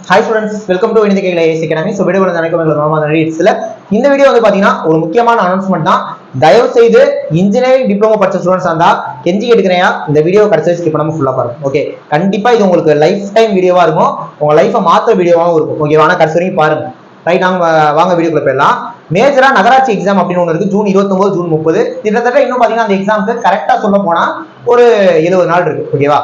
Hi students, welcome to Vinitha Kegala AIC Academy. So video இந்த video வந்து பாத்தீங்கன்னா ஒரு முக்கியமான அனௌன்ஸ்மெண்ட் தான். தயவு செய்து இன்ஜினியரிங் டிப்ளமோ படிச்ச ஸ்டூடண்ட்ஸ் இருந்தா கெஞ்சி கேட்கிறேன், இந்த வீடியோ கடைசி ஸ்கிப் பண்ணாம ஃபுல்லா பாருங்க. ஓகே, கண்டிப்பா இது உங்களுக்கு லைஃப் டைம் வீடியோவா இருக்கும், உங்க லைஃபை மாற்ற வீடியோவாகவும் இருக்கும். ஓகே, ஆனா கடைசி வரைக்கும் பாருங்க. ரைட், நாங்க வாங்க வீடியோக்குள்ள போயிடலாம். மேஜரா நகராட்சி எக்ஸாம் அப்படின்னு ஒன்று இருக்கு, ஜூன் 29 ஜூன் 30. கிட்டத்தட்ட இன்னும் பாத்தீங்கன்னா அந்த எக்ஸாமுக்கு கரெக்டா சொல்ல போனா ஒரு 70 நாள் இருக்கு. ஓகேவா,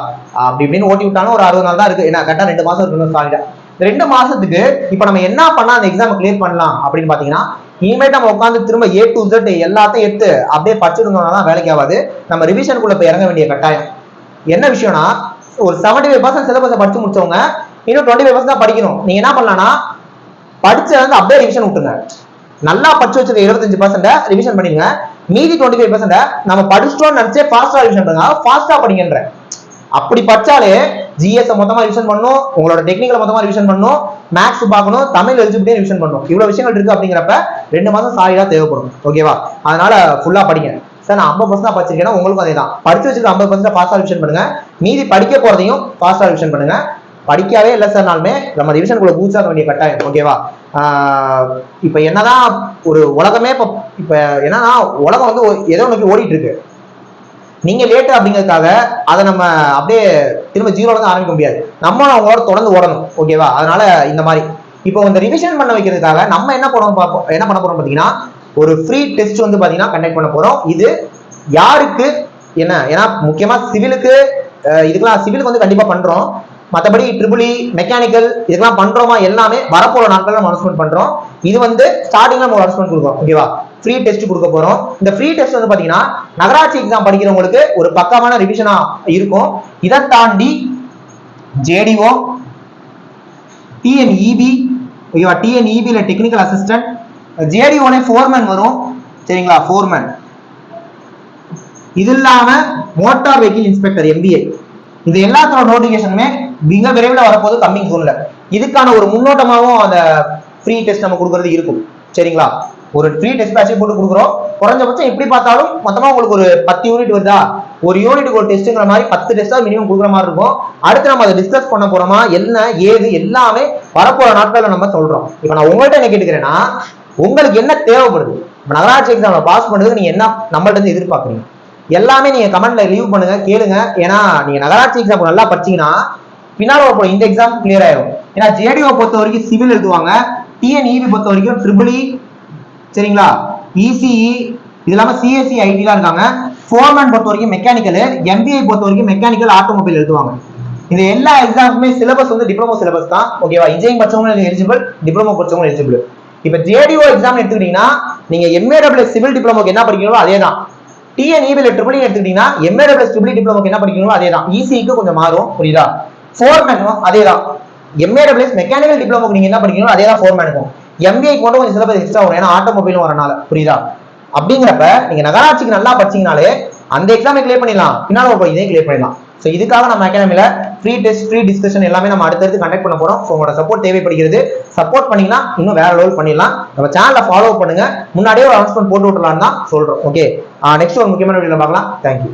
அப்படி இப்படின்னு ஓட்டி விட்டாலும் ஒரு 60 நாள் தான் இருக்கு. ஏன்னா கரெக்டா 2 மாசம் இருக்கணும் சாலிடா. 2 மாசத்துக்கு இப்ப நம்ம என்ன பண்ணா அந்த எக்ஸாம் கிளியர் பண்ணலாம் அப்படின்னு பாத்தீங்கன்னா, இனிமேல் நம்ம உட்காந்து திரும்ப A to Z எல்லாத்தையும் எடுத்து அப்படியே படிச்சுருந்தோம்னா வேலைக்கு ஆகாது. நம்ம ரிவிஷனுக்குள்ள போய் இறங்க வேண்டிய கட்டாயம். என்ன விஷயம்னா, ஒரு 75% சிலபஸை படிச்சு முடிச்சவங்க இன்னும் 25% தான் படிக்கணும். நீங்க என்ன பண்ணலாம்னா, படிச்ச வந்து அப்படியே ரிவிஷன் விட்டுருங்க. நல்லா படிச்சு வச்சிருக்க 25% ரிவிஷன் பண்ணிடுங்க. மீதி 25% நம்ம படிச்சிட்டோம்னு நினைச்சே ஃபாஸ்டா ரிவிஷன் பண்ணுங்க. ஃபாஸ்டா படிங்கன்ற அப்படி படிச்சாலே ஜிஎஸ் மொத்தமா ரிவிஷன் பண்ணும், உங்களோட டெக்னிக்கல் மொத்தமா ரிவிஷன் பண்ணும், மேக்ஸ் பார்க்கணும், தமிழ் எலிஜிபிலிட்டி ரிவிஷன் பண்ணும். இவ்வளவு விஷயங்கள் இருக்கு. அப்படிங்கிறப்ப 2 மாசம் சாலிடா தேவைப்படும். ஓகேவா, அதனால ஃபுல்லா படிங்க. சார் நான் 50% படிச்சிருக்கேன்னா உங்களுக்கும் அதே தான். படிச்சு வச்சுட்டு 50% ஃபாஸ்டா ரிவிஷன் பண்ணுங்க. மீதி படிக்க போறதையும் ஃபாஸ்டா ரிவிஷன் பண்ணுங்க. படிக்கவே இல்லை சார்னாலுமே நம்ம ரிவிஷனுக்குள்ள பூச்சாக்க வேண்டிய கட்டாயம். ஓகேவா, இப்ப என்னதான் ஒரு உலகமே இப்ப என்னன்னா உலகம் வந்து ஏதோ நோக்கி ஓடிட்டு இருக்கு. நீங்க லேட்டு அப்படிங்கிறதுக்காக அதை நம்ம அப்படியே திரும்ப ஜீரோல தான் ஆரம்பிக்க முடியாது. நம்ம அவங்களோட தொடர்ந்து ஓடணும். ஓகேவா, அதனால இந்த மாதிரி இப்போ இந்த ரிவிஷன் பண்ண வைக்கிறதுக்காக நம்ம என்ன பண்ண போறோம் பாத்தீங்கன்னா, ஒரு ஃப்ரீ டெஸ்ட் வந்து பாத்தீங்கன்னா கண்டக்ட் பண்ண போறோம். இது யாருக்கு என்ன, ஏன்னா முக்கியமா சிவிலுக்கு, இதுக்கெல்லாம் சிவிலுக்கு வந்து கண்டிப்பா பண்றோம். மற்றபடி ட்ரிபிளி மெக்கானிக்கல் இதுக்கெல்லாம் பண்றோமா எல்லாமே வரப்போற நாட்கள் நம்ம அனௌன்ஸ்மெண்ட் பண்றோம். இது வந்து ஸ்டார்டிங்ல நம்ம அனௌன்ஸ்மெண்ட் கொடுக்குறோம். ஓகேவா, ஃப்ரீ டெஸ்ட் கொடுக்க போறோம். இந்த ஃப்ரீ டெஸ்ட் வந்து பாத்தீங்கன்னா நகராட்சி எக்ஸாம் படிக்கிறவங்களுக்கு ஒரு பக்கமான ரிவிஷனா இருக்கும். இதை தாண்டி ஜேடிஓ, டிஎன்இபி, ஓகேவா, டிஎன்இபில டெக்னிக்கல் அசிஸ்டன்ட், ஜேடிஓனே ஃபோர்மேன் வரும். சரிங்களா, ஃபோர்மேன். இது இல்லாம மோட்டார் வெஹிக்கிள் இன்ஸ்பெக்டர் MBA, இது எல்லாத்தோட நோட்டிபிகேஷனுமே மிக விரைவில் வரப்போது கம்மிங் சூன்ல. இதுக்கான ஒரு முன்னோட்டமாகவும் அந்த ஃப்ரீ டெஸ்ட் நம்ம கொடுக்கறது இருக்கும். சரிங்களா, ஒரு ஃப்ரீ டெஸ்ட் பேட்ச் போட்டு கொடுக்குறோம். குறைஞ்சபட்சம் எப்படி பார்த்தாலும் மொத்தமா உங்களுக்கு ஒரு 10 யூனிட் வருதா, ஒரு யூனிட்டுக்கு ஒரு டெஸ்ட்ங்கிற மாதிரி 10 டெஸ்டா மினிமம் கொடுக்குற மாதிரி இருக்கும். அடுத்து நம்ம அதை டிஸ்கஸ் பண்ண போறோமா, என்ன ஏது எல்லாமே வரப்போற நாட்கள்ல நம்ம சொல்றோம். இப்ப நான் உங்கள்கிட்ட என்ன கேட்டுக்கிறேன்னா, உங்களுக்கு என்ன தேவைப்படுது நகராட்சி எக்ஸாம்ல பாஸ் பண்ணுறதுக்கு நீங்க என்ன நம்மள்ட்ட இருந்து எதிர்பார்க்குறீங்க எல்லாமே நீங்க கமெண்ட்ல லீவ் பண்ணுங்க, கேளுங்க. ஏன்னா நீங்க நகராட்சி எக்ஸாம் நல்லா படிச்சீங்கன்னா பின்னால வரப்போற இந்த எக்ஸாம் கிளியர் ஆயிடும். ஏன்னா ஜேடிஓ பொறுத்த வரைக்கும் சிவில் எழுதுவாங்க, டிஎன்இபி பொறுத்த வரைக்கும் ட்ரிபிளி, சரிங்களா, இசிஇ, இது இல்லாம சிஎஸ்சி ஐடிலாம் இருக்காங்க. ஃபோர்மேன் பொறுத்த வரைக்கும் மெக்கானிக்கல், MBA பொறுத்த வரைக்கும் மெக்கானிக்கல் ஆட்டோமொபைல் எழுதுவாங்க. இந்த எல்லா எக்ஸாமுமே சிலபஸ் வந்து டிப்ளமோ சிலபஸ் தான். ஓகேவா, இன்ஜினியரிங் படிச்சவங்க எலிஜிபிள், டிப்ளமோ படிச்சவங்க எலிஜிபிள். இப்ப ஜேடிஓ எக்ஸாம் எடுத்துக்கிட்டீங்கன்னா நீங்க MAW சிவில் டிப்ளமோக்கு என்ன படிக்கிறீங்களோ அதே தான். டிஎன்இபில ட்ரிபிளி எடுத்துக்கிட்டீங்கன்னா MAW ட்ரிபிளி டிப்ளமோக்கு என்ன படிக்கிறீங்களோ அதே தான். இசிக்கு கொஞ்சம் மாறும், புரியுதா. ஃபோர்மேனும் அதே தான். MAW மெக்கானிக்கல் டிப்ளமோக்கு நீங்க என்ன படிக்கிறீங்களோ அதே தான் ஃபோர்மேனுக்கும். MBA கொண்டு கொஞ்சம் சிலபஸ் எக்ஸ்ட்ரா வரும், ஏன்னா ஆட்டோமொபைலும் வரனால, புரியுதா. அப்படிங்கிறப்ப நீங்க நகராட்சிக்கு நல்லா படிச்சீங்கனாலே அந்த எக்ஸாமை கிளியர் பண்ணிடலாம், பின்னால இதே கிளியர் பண்ணிடலாம். ஸோ இதுக்காக நம்ம அகாடமில ஃப்ரீ டெஸ்ட், ஃப்ரீ டிஸ்கஷன் எல்லாமே நம்ம அடுத்தடுத்து கண்டக்ட் பண்ண போறோம். ஸோ உங்களோட சப்போர்ட் தேவைப்படுகிறது. சப்போர்ட் பண்ணீங்கன்னா இன்னும் வேற லெவல் பண்ணிடலாம். நம்ம சேனலை ஃபாலோ பண்ணுங்க. முன்னாடியே ஒரு அனௌன்ஸ்மெண்ட் போட்டு விட்டுலான்னு தான் சொல்றோம். ஓகே, நெக்ஸ்ட் ஒரு முக்கியமான வீடியோல பார்க்கலாம். தேங்க்யூ.